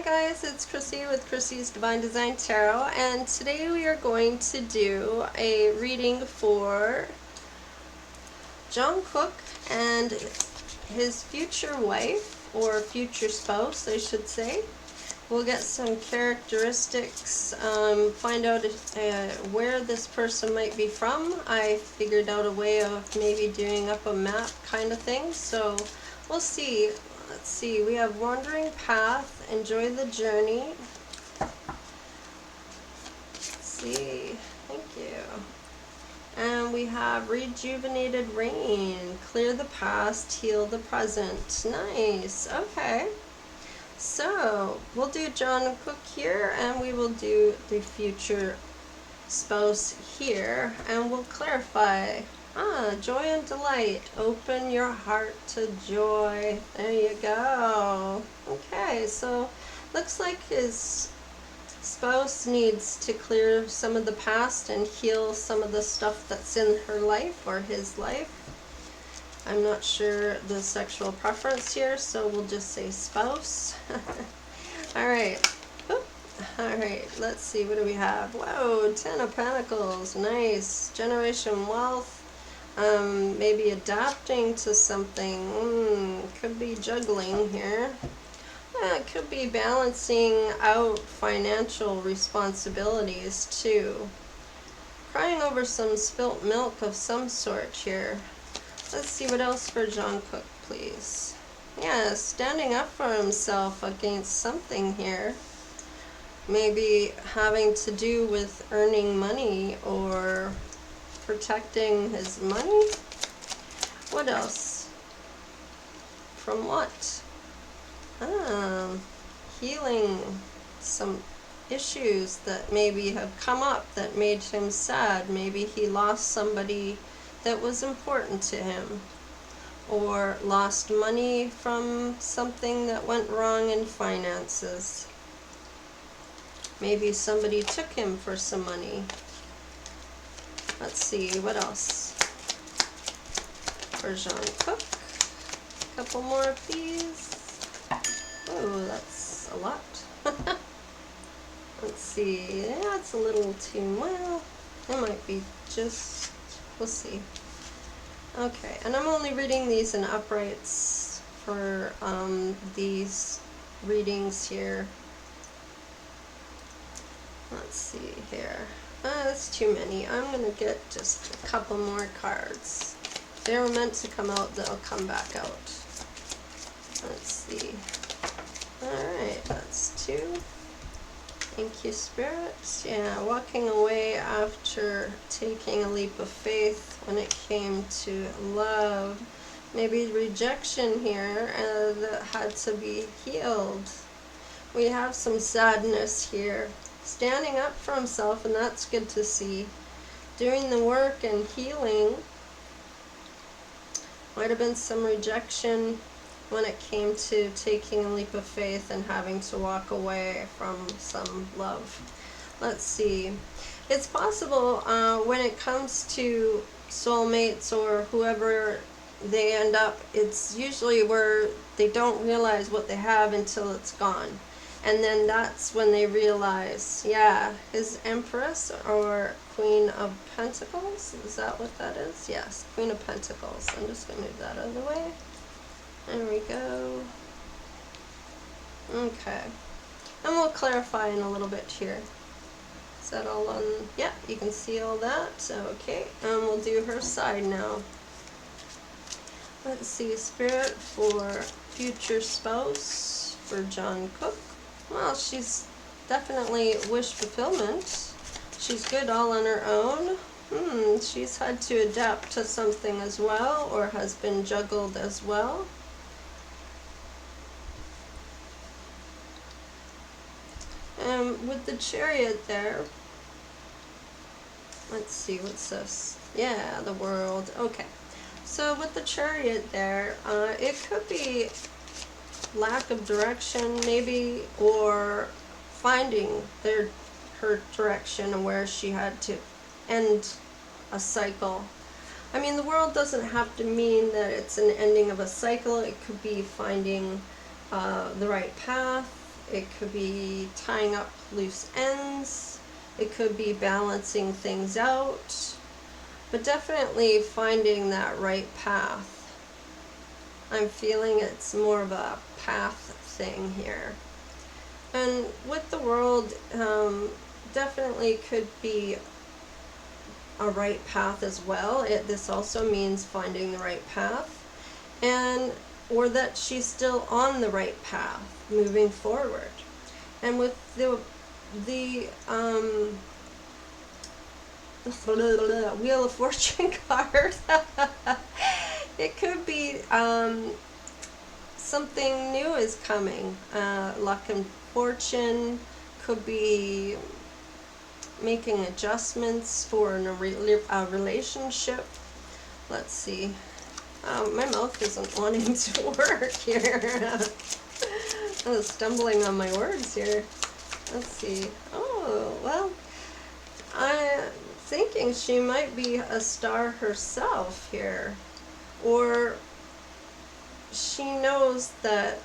Hi guys, it's Chrissie with Chrissie's Divine Design Tarot, and today we are going to do a reading for Jung Kook and his future wife, or future spouse I should say. We'll get some characteristics, find out where this person might be from. I figured out a way of maybe doing up a map kind of thing, so we'll see. Let's see, we have Wandering Path, Enjoy the Journey. Let's see, thank you. And we have Rejuvenated Rain, Clear the Past, Heal the Present. Nice, okay. So, we'll do Jung Kook here, and we will do the future spouse here, and we'll clarify. Joy and delight. Open your heart to joy. There you go. Okay, so looks like his spouse needs to clear some of the past and heal some of the stuff that's in her life or his life. I'm not sure the sexual preference here, so we'll just say spouse. Alright. Alright, let's see, what do we have? Whoa, 10 of Pentacles. Nice. Generation wealth. Maybe adapting to something. Could be juggling here. It could be balancing out financial responsibilities too. Crying over some spilt milk of some sort here. Let's see what else for Jung Kook, please. Yeah, standing up for himself against something here. Maybe having to do with earning money or protecting his money. What else? From what? Healing some issues that maybe have come up that made him sad. Maybe he lost somebody that was important to him, or lost money from something that went wrong in finances. Maybe somebody took him for some money. Let's see, what else for Jung Kook? A couple more of these. Oh, that's a lot. Let's see, yeah, it's a little too, well, it might be just, we'll see. Okay, and I'm only reading these in uprights for these readings here. Let's see here. That's too many. I'm going to get just a couple more cards. If they were meant to come out, they'll come back out. Let's see. Alright, that's 2. Thank you, Spirit. Yeah, walking away after taking a leap of faith when it came to love. Maybe rejection here that had to be healed. We have some sadness here. Standing up for himself, and that's good to see. Doing the work and healing. Might have been some rejection when it came to taking a leap of faith and having to walk away from some love. Let's see. It's possible when it comes to soulmates or whoever they end up, it's usually where they don't realize what they have until it's gone. And then that's when they realize, yeah, his Empress or Queen of Pentacles, is that what that is? Yes, Queen of Pentacles. I'm just going to move that out of the way. There we go. Okay. And we'll clarify in a little bit here. Is that all on? Yeah, you can see all that. Okay, and we'll do her side now. Let's see, Spirit for future spouse for Jung Kook. Well, she's definitely wish fulfillment. She's good all on her own. She's had to adapt to something as well, or has been juggled as well. And with the Chariot there, let's see, what's this? Yeah, the World. Okay. So with the Chariot there, it could be lack of direction maybe, or finding her direction and where she had to end a cycle. I mean, the World doesn't have to mean that it's an ending of a cycle. It could be finding the right path, It could be tying up loose ends. It could be balancing things out. But definitely finding that right path. I'm feeling it's more of a path thing here. And with the world, definitely could be a right path as well. This also means finding the right path, and or that she's still on the right path, moving forward. And with the Wheel of Fortune card, it could be something new is coming. Luck and fortune could be making adjustments for a relationship. Let's see. My mouth isn't wanting to work here. I was stumbling on my words here. Let's see. Oh, well, I'm thinking she might be a star herself here. Or she knows that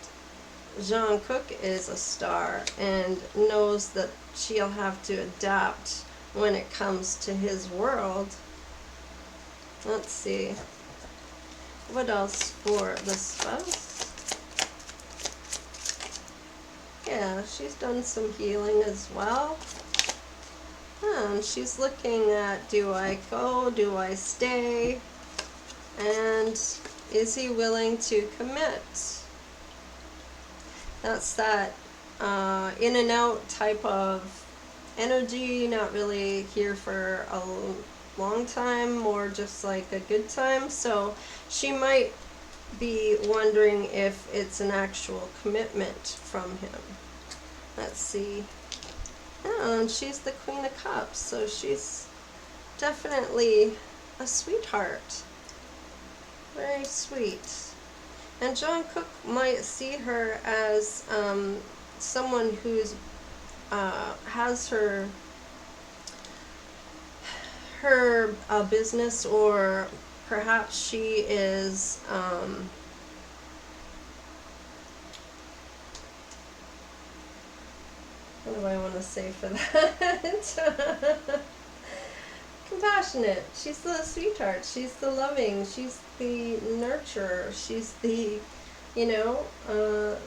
Jung Kook is a star and knows that she'll have to adapt when it comes to his world. Let's see. What else for the spouse? Yeah, she's done some healing as well. And she's looking at, do I go, do I stay? And is he willing to commit? That's that in and out type of energy, not really here for a long time, more just like a good time. So she might be wondering if it's an actual commitment from him. Let's see. Oh, and she's the Queen of Cups, so she's definitely a sweetheart. Very sweet. And Jung Kook might see her as someone who's has her business, or perhaps she is what do I want to say for that? Compassionate. She's the sweetheart. She's the loving. She's the nurturer. She's the, the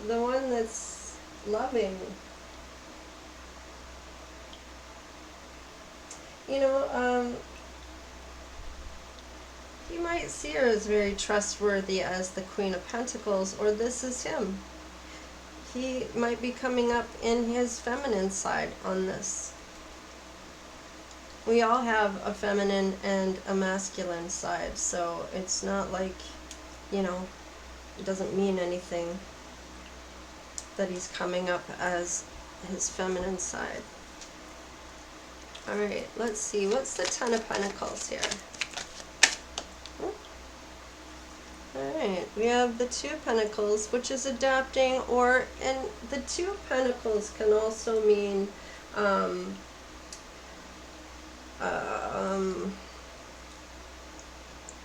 one that's loving. You might see her as very trustworthy as the Queen of Pentacles, or this is him. He might be coming up in his feminine side on this. We all have a feminine and a masculine side, so it's not like, it doesn't mean anything that he's coming up as his feminine side. Alright, let's see. What's the Ten of Pentacles here? Alright, we have the Two of Pentacles, which is adapting, and the Two of Pentacles can also mean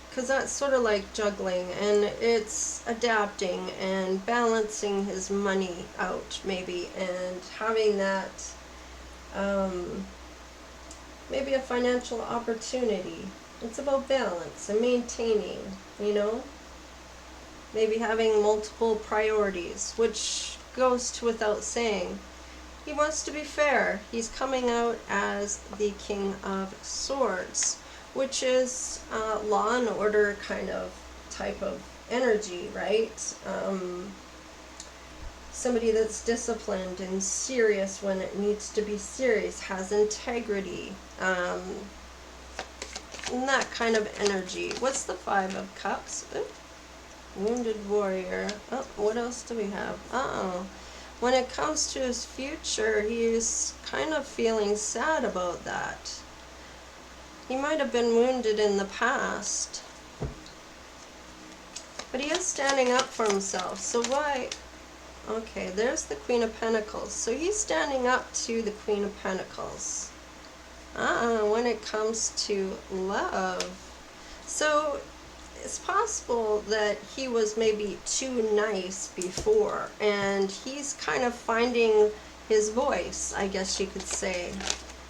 because that's sort of like juggling, and it's adapting and balancing his money out, maybe, and having that maybe a financial opportunity. It's about balance and maintaining, maybe having multiple priorities, which goes to without saying. He wants to be fair. He's coming out as the King of Swords, which is law and order kind of type of energy, right? Somebody that's disciplined and serious when it needs to be serious, has integrity, and that kind of energy. What's the Five of Cups? Ooh. Wounded warrior. Oh, what else do we have? When it comes to his future, he's kind of feeling sad about that. He might have been wounded in the past, but he is standing up for himself. So why? Okay, there's the Queen of Pentacles. So he's standing up to the Queen of Pentacles. When it comes to love. So it's possible that he was maybe too nice before, and he's kind of finding his voice, I guess you could say,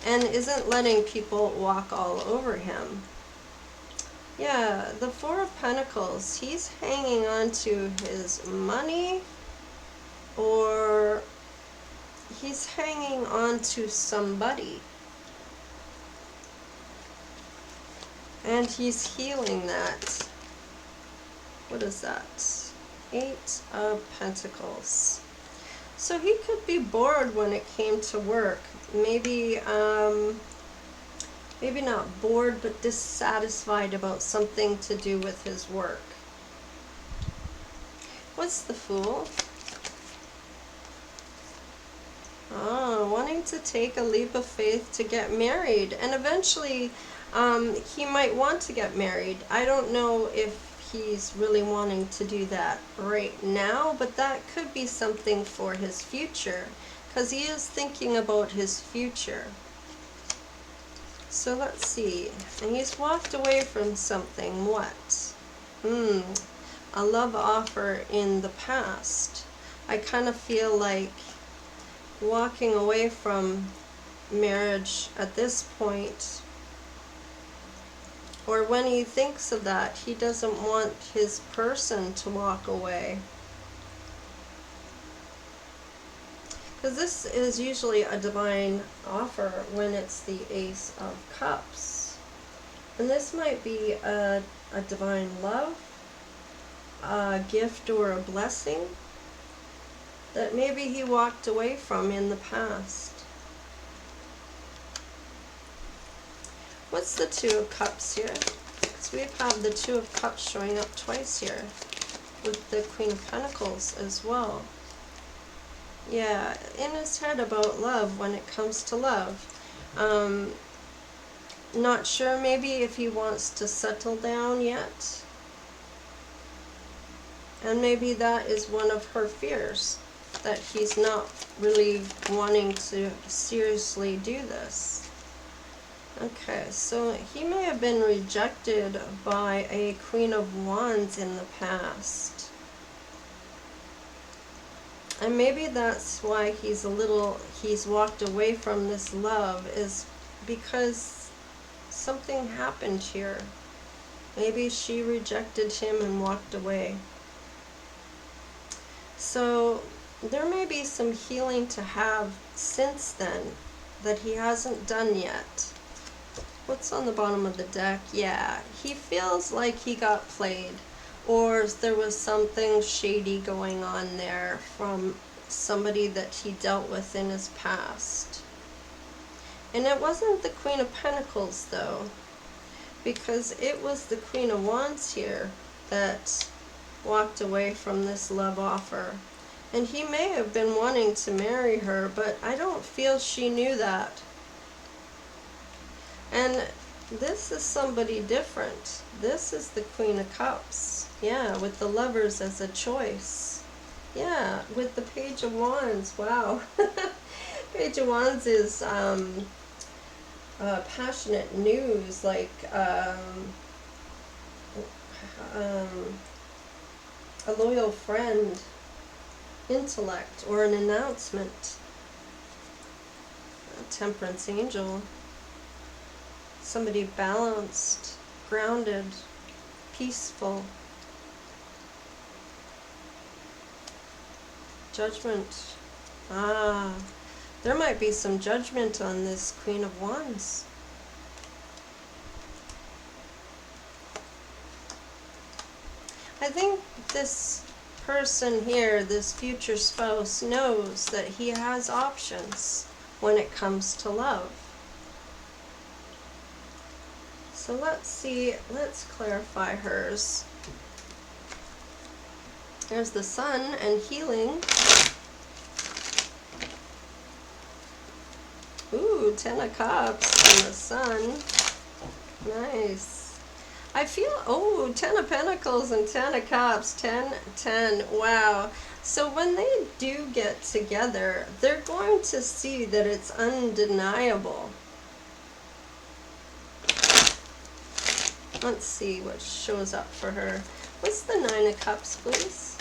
and isn't letting people walk all over him. Yeah, the Four of Pentacles, he's hanging on to his money, or he's hanging on to somebody. And he's healing that. What is that? Eight of Pentacles. So he could be bored when it came to work. Maybe, maybe not bored, but dissatisfied about something to do with his work. What's the Fool? Oh, wanting to take a leap of faith to get married. And eventually, he might want to get married. I don't know if he's really wanting to do that right now, but that could be something for his future, because he is thinking about his future. So let's see. And he's walked away from something. What? A love offer in the past. I kind of feel like walking away from marriage at this point, or when he thinks of that, he doesn't want his person to walk away. Because this is usually a divine offer when it's the Ace of Cups. And this might be a divine love, a gift or a blessing that maybe he walked away from in the past. What's the Two of Cups here? Because we have the Two of Cups showing up twice here, with the Queen of Pentacles as well. Yeah, in his head about love when it comes to love. Not sure maybe if he wants to settle down yet. And maybe that is one of her fears, that he's not really wanting to seriously do this. Okay, so he may have been rejected by a Queen of Wands in the past. And maybe that's why he's walked away from this love, is because something happened here. Maybe she rejected him and walked away. So there may be some healing to have since then that he hasn't done yet. What's on the bottom of the deck? Yeah, he feels like he got played, or there was something shady going on there from somebody that he dealt with in his past. And it wasn't the Queen of Pentacles though, because it was the Queen of Wands here that walked away from this love offer. And he may have been wanting to marry her, but I don't feel she knew that. And this is somebody different. This is the Queen of Cups. Yeah, with the Lovers as a choice. Yeah, with the Page of Wands. Wow. Page of Wands is passionate news, like a loyal friend, intellect, or an announcement. A Temperance angel. Somebody balanced, grounded, peaceful. Judgment. There might be some judgment on this Queen of Wands. I think this person here, this future spouse, knows that he has options when it comes to love. So let's see, let's clarify hers. There's the Sun and healing. Ooh, 10 of Cups and the Sun. Nice. I feel, oh, 10 of Pentacles and 10 of Cups. 10, 10, wow. So when they do get together, they're going to see that it's undeniable. Let's see what shows up for her. What's the Nine of Cups, please?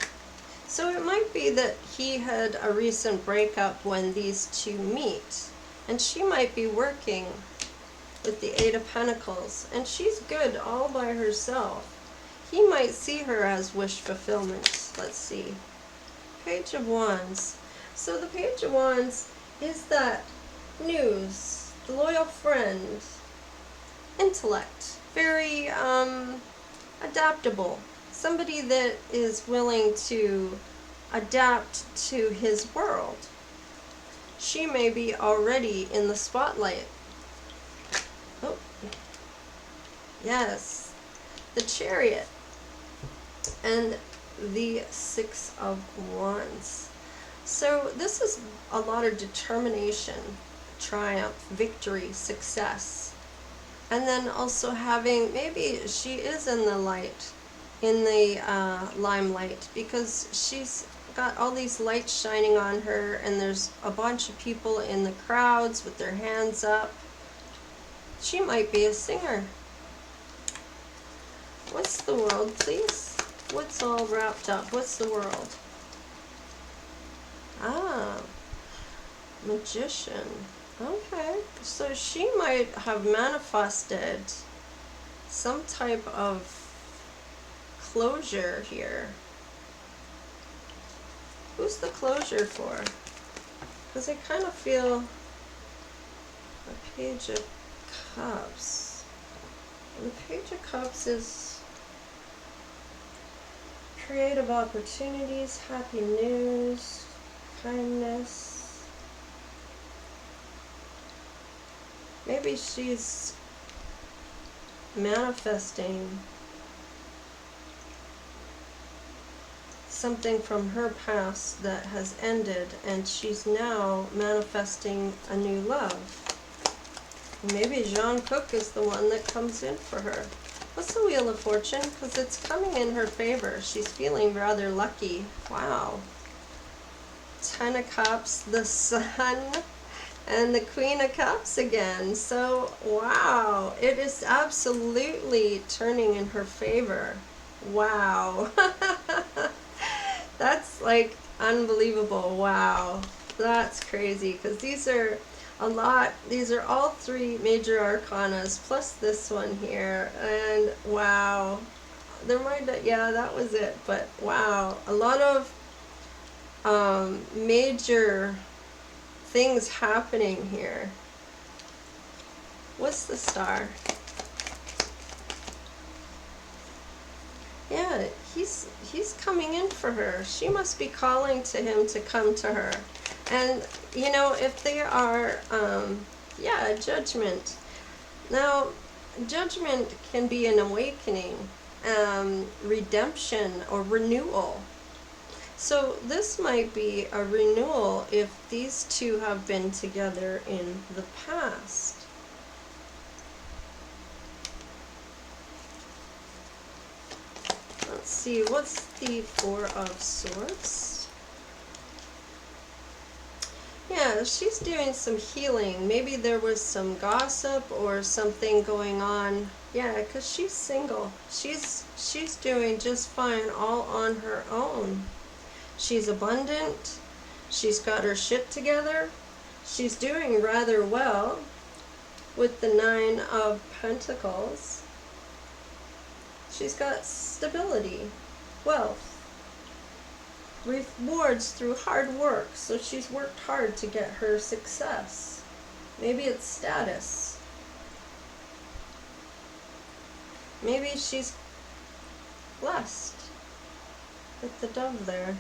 So it might be that he had a recent breakup when these two meet. And she might be working with the Eight of Pentacles. And she's good all by herself. He might see her as wish fulfillment. Let's see. Page of Wands. So the Page of Wands is that news, the loyal friend, intellect, very adaptable, somebody that is willing to adapt to his world. She may be already in the spotlight. Oh, yes, the Chariot and the Six of Wands. So this is a lot of determination, triumph, victory, success. And then also having, maybe she is in the light, in the limelight, because she's got all these lights shining on her, and there's a bunch of people in the crowds with their hands up. She might be a singer. What's the world, please? What's all wrapped up? What's the world? Ah, Magician. Okay, so she might have manifested some type of closure here. Who's the closure for? Because I kind of feel a Page of Cups. And the Page of Cups is creative opportunities, happy news, kindness. Maybe she's manifesting something from her past that has ended, and she's now manifesting a new love. Maybe Jung Kook is the one that comes in for her. What's the Wheel of Fortune? Because it's coming in her favor. She's feeling rather lucky. Wow. Ten of Cups, the Sun, and the Queen of Cups again. So, wow. It is absolutely turning in her favor. Wow. That's like unbelievable. Wow. That's crazy, because these are a lot. These are all three major arcanas plus this one here, and wow, there might, yeah, that was it, but wow, a lot of major things happening here. What's the Star? Yeah, he's coming in for her. She must be calling to him to come to her. And, you know, if they are, yeah, Judgment. Now, Judgment can be an awakening, redemption, or renewal. So this might be a renewal if these two have been together in the past. Let's see, what's the Four of Swords? Yeah, she's doing some healing. Maybe there was some gossip or something going on. Yeah, because she's single. She's doing just fine all on her own. She's abundant. She's got her shit together. She's doing rather well with the Nine of Pentacles. She's got stability, wealth, rewards through hard work. So she's worked hard to get her success. Maybe it's status. Maybe she's blessed with the Dove there.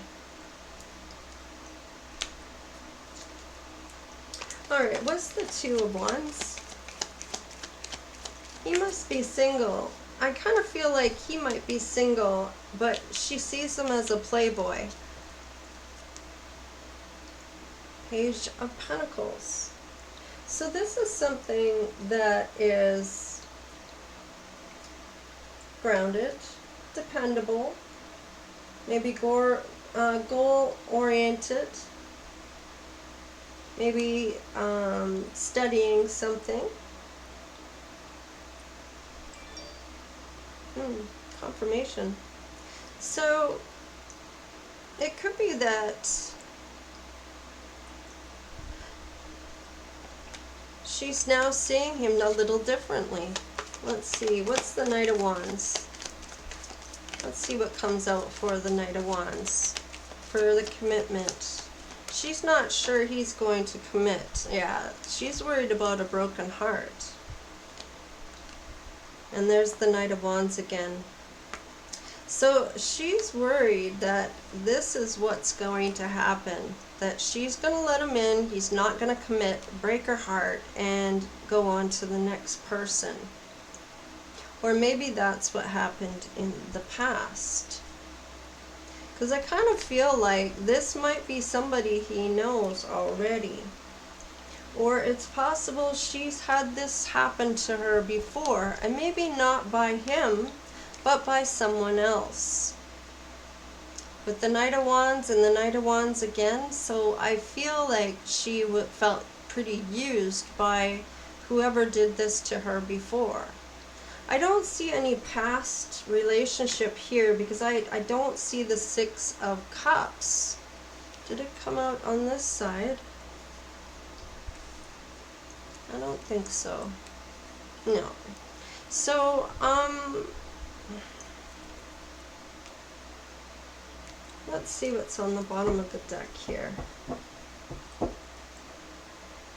Alright, what's the Two of Wands? He must be single. I kind of feel like he might be single, but she sees him as a playboy. Page of Pentacles. So this is something that is grounded, dependable, maybe goal-oriented, maybe studying something. Confirmation. So it could be that she's now seeing him a little differently. Let's see, what's the Knight of Wands? Let's see what comes out for the Knight of Wands. For the commitment. She's not sure he's going to commit. Yeah, she's worried about a broken heart. And there's the Knight of Wands again. So she's worried that this is what's going to happen. That she's going to let him in, he's not going to commit, break her heart, and go on to the next person. Or maybe that's what happened in the past. Because I kind of feel like this might be somebody he knows already. Or it's possible she's had this happen to her before, and maybe not by him, but by someone else. With the Knight of Wands and the Knight of Wands again, so I feel like she felt pretty used by whoever did this to her before. I don't see any past relationship here because I don't see the Six of Cups. Did it come out on this side? I don't think so. No. So, let's see what's on the bottom of the deck here.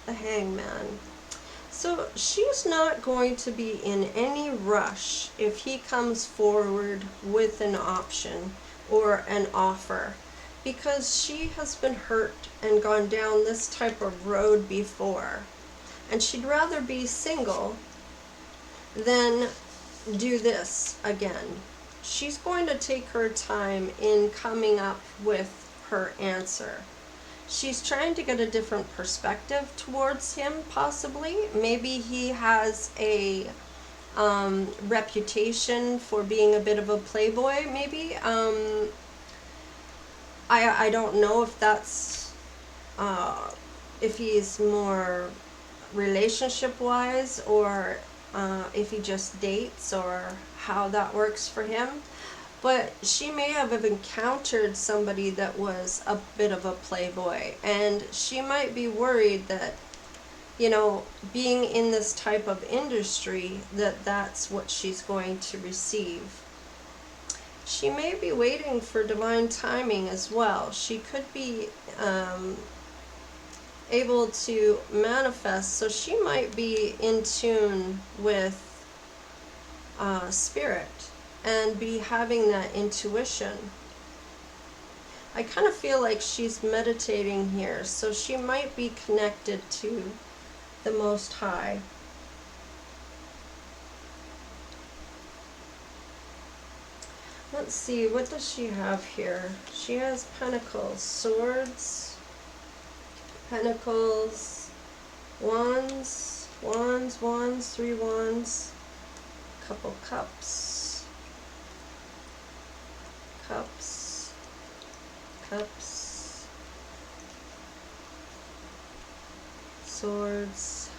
The Hangman. So she's not going to be in any rush if he comes forward with an option or an offer, because she has been hurt and gone down this type of road before, and she'd rather be single than do this again. She's going to take her time in coming up with her answer. She's trying to get a different perspective towards him, possibly. Maybe he has a reputation for being a bit of a playboy, maybe. I don't know if that's, if he's more relationship-wise, or if he just dates, or how that works for him. But she may have encountered somebody that was a bit of a playboy, and she might be worried that, you know, being in this type of industry, that's what she's going to receive. She may be waiting for divine timing as well. She could be able to manifest, so she might be in tune with spirit and be having that intuition. I kind of feel like she's meditating here, so she might be connected to the Most High. Let's see, what does she have here? She has Pentacles, Swords, Pentacles, Wands, Wands, Wands, 3 Wands, couple Cups, Cups, Cups, Swords,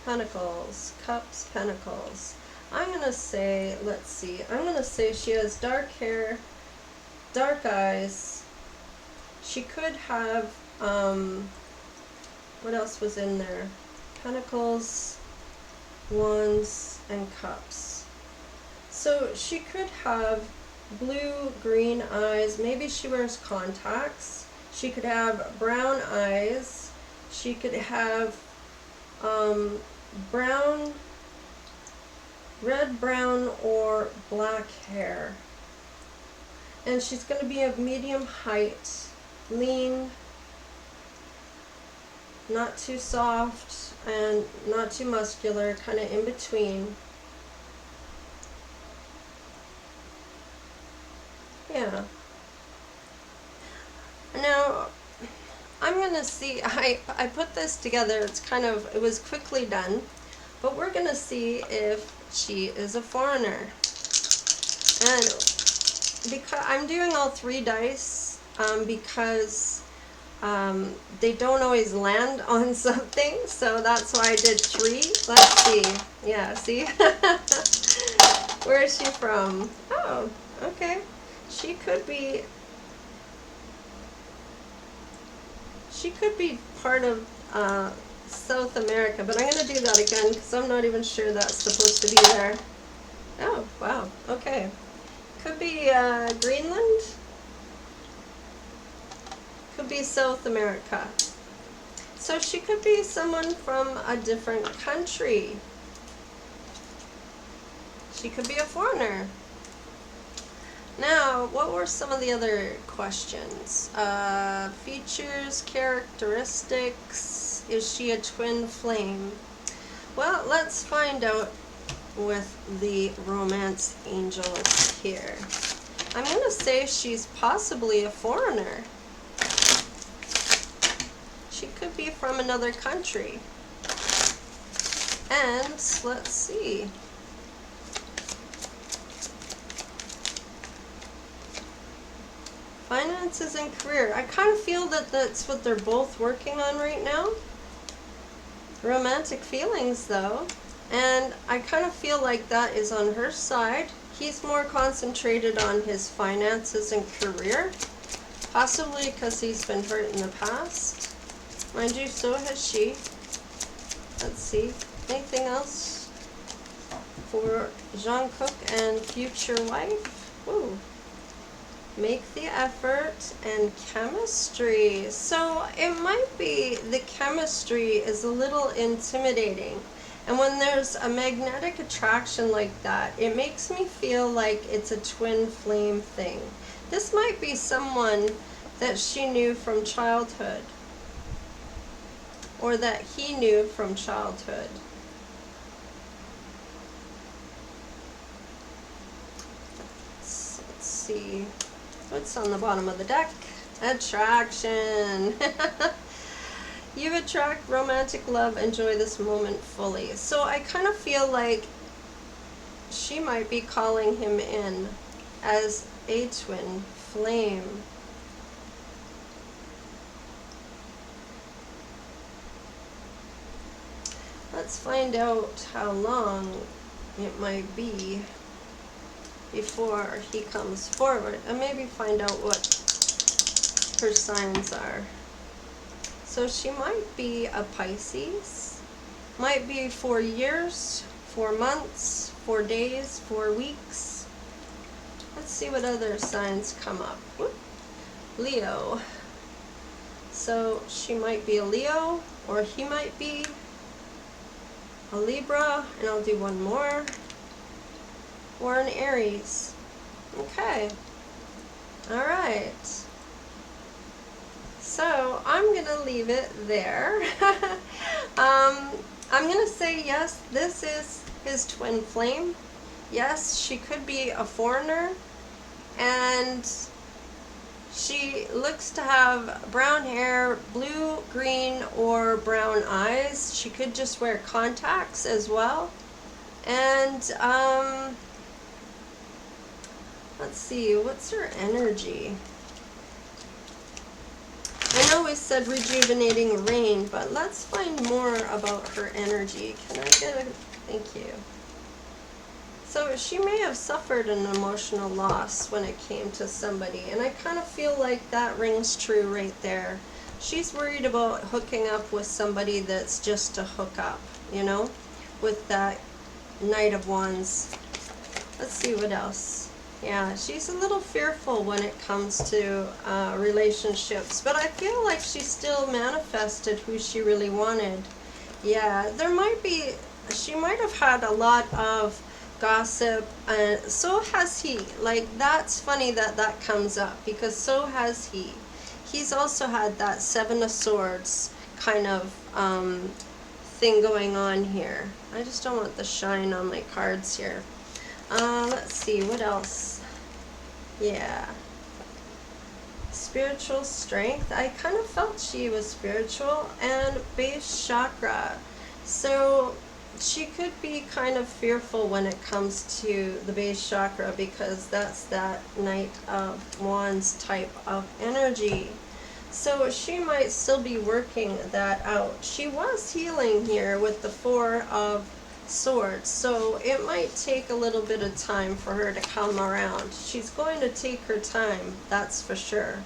Pentacles, Cups, Pentacles. I'm going to say, let's see, I'm going to say she has dark hair, dark eyes. She could have, what else was in there? Pentacles, Wands, and Cups. So she could have blue-green eyes. Maybe she wears contacts. She could have brown eyes. She could have brown, red, brown, or black hair. And she's going to be of medium height, lean, not too soft and not too muscular, kind of in between. Yeah. Now, I'm going to see, I put this together, it's kind of, it was quickly done, but we're going to see if she is a foreigner. And because I'm doing all 3 dice, because they don't always land on something, so that's why I did 3. Let's see. Yeah, see? Where is she from? Oh, okay. She could be part of South America, but I'm going to do that again because I'm not even sure that's supposed to be there. Oh, wow. Okay. Could be Greenland. Could be South America. So she could be someone from a different country. She could be a foreigner. Now, what were some of the other questions? Features, characteristics. Is she a twin flame? Well, let's find out with the romance angels here. I'm going to say she's possibly a foreigner. She could be from another country. And let's see. Finances and career. I kind of feel that that's what they're both working on right now. Romantic feelings, though. And I kind of feel like that is on her side. He's more concentrated on his finances and career. Possibly because he's been hurt in the past. Mind you, so has she. Let's see. Anything else for Jung Kook and future wife? Ooh. Make the effort and chemistry. So it might be the chemistry is a little intimidating. And when there's a magnetic attraction like that, it makes me feel like it's a twin flame thing. This might be someone that she knew from childhood, or that he knew from childhood. Let's see. What's on the bottom of the deck? Attraction. You attract romantic love. Enjoy this moment fully. So I kind of feel like she might be calling him in as a twin flame. Let's find out how long it might be before he comes forward, and maybe find out what her signs are. So she might be a Pisces, might be 4 years, 4 months, 4 days, 4 weeks. Let's see what other signs come up. Whoop. Leo. So she might be a Leo, or he might be a Libra, and I'll do one more. Or an Aries. Okay. Alright. So I'm going to leave it there. I'm going to say yes, this is his twin flame. Yes, she could be a foreigner. And she looks to have brown hair, blue, green, or brown eyes. She could just wear contacts as well. And let's see, what's her energy? I know we said rejuvenating rain, but let's find more about her energy. Can I get a, thank you. So she may have suffered an emotional loss when it came to somebody, and I kind of feel like that rings true right there. She's worried about hooking up with somebody that's just to hook up, you know, with that Knight of Wands. Let's see what else. Yeah, she's a little fearful when it comes to relationships, but I feel like she still manifested who she really wanted. Yeah, there might be, she might have had a lot of gossip, and so has he. Like, that's funny that that comes up, because so has he. He's also had that Seven of Swords kind of thing going on here. I just don't want the shine on my cards here. Let's see, what else? Yeah. Spiritual strength. I kind of felt she was spiritual. And base chakra. So she could be kind of fearful when it comes to the base chakra, because that's that Knight of Wands type of energy. So she might still be working that out. She was healing here with the 4 of Swords, so it might take a little bit of time for her to come around. She's going to take her time, that's for sure.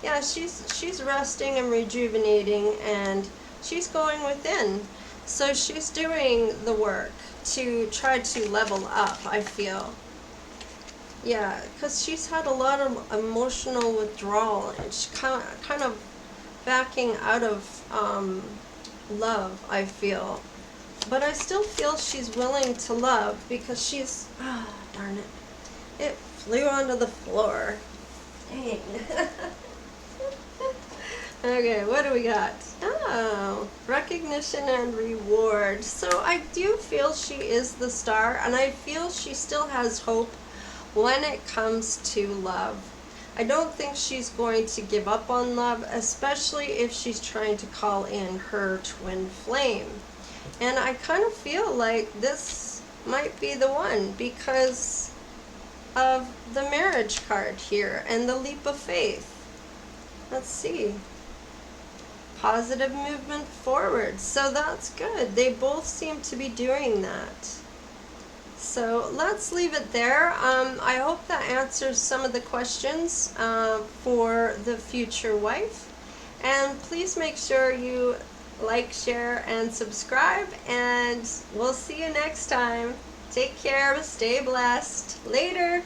Yeah, she's resting and rejuvenating, and she's going within. So she's doing the work to try to level up, I feel. Yeah, because she's had a lot of emotional withdrawal, and she's kind of backing out of love, I feel. But I still feel she's willing to love, because she's, darn it. It flew onto the floor. Dang. Okay, what do we got? Oh, recognition and reward. So I do feel she is the star, and I feel she still has hope when it comes to love. I don't think she's going to give up on love, especially if she's trying to call in her twin flame. And I kind of feel like this might be the one because of the marriage card here and the leap of faith. Let's see. Positive movement forward. So that's good. They both seem to be doing that. So let's leave it there. I hope that answers some of the questions for the future wife. And please make sure you like, share, and subscribe. And we'll see you next time. Take care. Stay blessed. Later.